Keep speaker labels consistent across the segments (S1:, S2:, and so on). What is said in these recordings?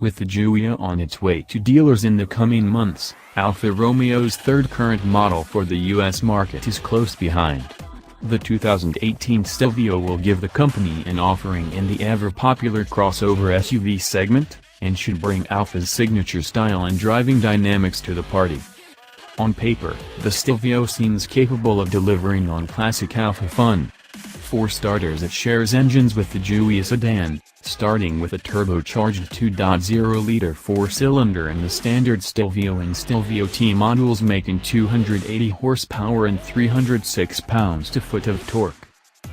S1: With the Giulia on its way to dealers in the coming months, Alfa Romeo's third current model for the US market is close behind. The 2018 Stelvio will give the company an offering in the ever-popular crossover SUV segment, and should bring Alfa's signature style and driving dynamics to the party. On paper, the Stelvio seems capable of delivering on classic Alfa fun. For starters, it shares engines with the Giulia sedan, starting with a turbocharged 2.0-liter four-cylinder and the standard Stelvio and Stelvio Ti models, making 280 horsepower and 306 pounds-to-foot of torque.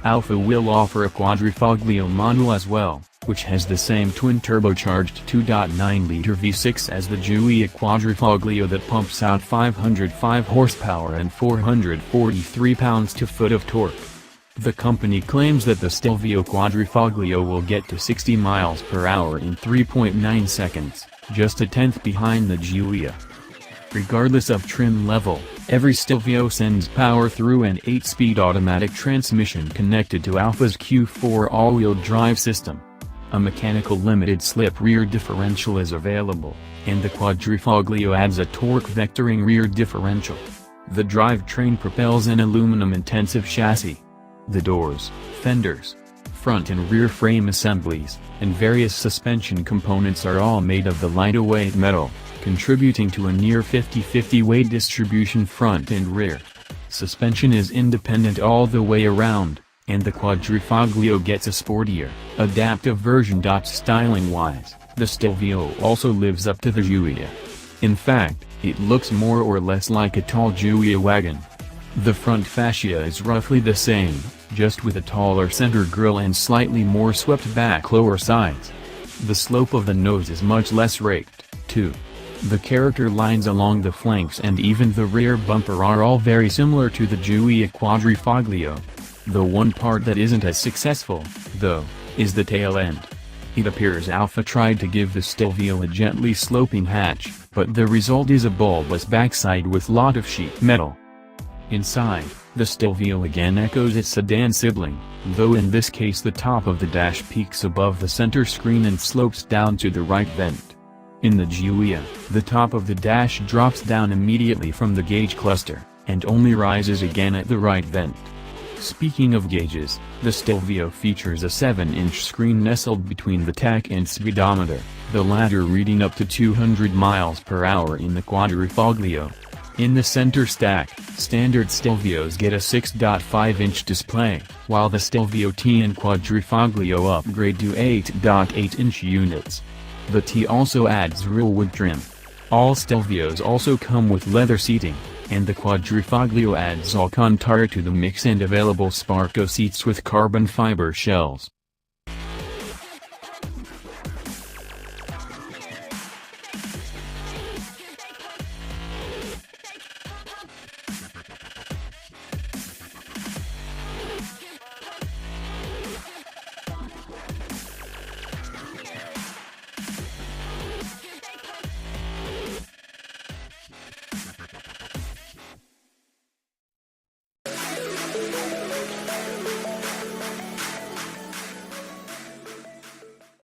S1: Alfa will offer a Quadrifoglio model as well, which has the same twin-turbocharged 2.9-liter V6 as the Giulia Quadrifoglio that pumps out 505 horsepower and 443 pounds-to-foot of torque. The company claims that the Stelvio Quadrifoglio will get to 60 miles per hour in 3.9 seconds, just a tenth behind the Giulia. Regardless of trim level, every Stelvio sends power through an 8-speed automatic transmission connected to Alfa's Q4 all-wheel drive system. A mechanical limited-slip rear differential is available, and the Quadrifoglio adds a torque vectoring rear differential. The drivetrain propels an aluminum-intensive chassis. The doors, fenders, front and rear frame assemblies, and various suspension components are all made of the lighter-weight metal, contributing to a near 50-50 weight distribution front and rear. Suspension is independent all the way around, and the Quadrifoglio gets a sportier, adaptive version. Styling-wise, the Stelvio also lives up to the Giulia. In fact, it looks more or less like a tall Giulia wagon. The front fascia is roughly the same, just with a taller center grille and slightly more swept-back lower sides. The slope of the nose is much less raked, too. The character lines along the flanks and even the rear bumper are all very similar to the Giulia Quadrifoglio. The one part that isn't as successful, though, is the tail end. It appears Alfa tried to give the Stelvio a gently sloping hatch, but the result is a bulbous backside with lot of sheet metal. Inside, the Stelvio again echoes its sedan sibling, though in this case the top of the dash peaks above the center screen and slopes down to the right vent. In the Giulia, the top of the dash drops down immediately from the gauge cluster, and only rises again at the right vent. Speaking of gauges, the Stelvio features a 7-inch screen nestled between the tach and speedometer, the latter reading up to 200 miles per hour in the Quadrifoglio. In the center stack, standard Stelvios get a 6.5-inch display, while the Stelvio Ti and Quadrifoglio upgrade to 8.8-inch units. The Ti also adds real wood trim. All Stelvios also come with leather seating, and the Quadrifoglio adds Alcantara to the mix and available Sparco seats with carbon fiber shells.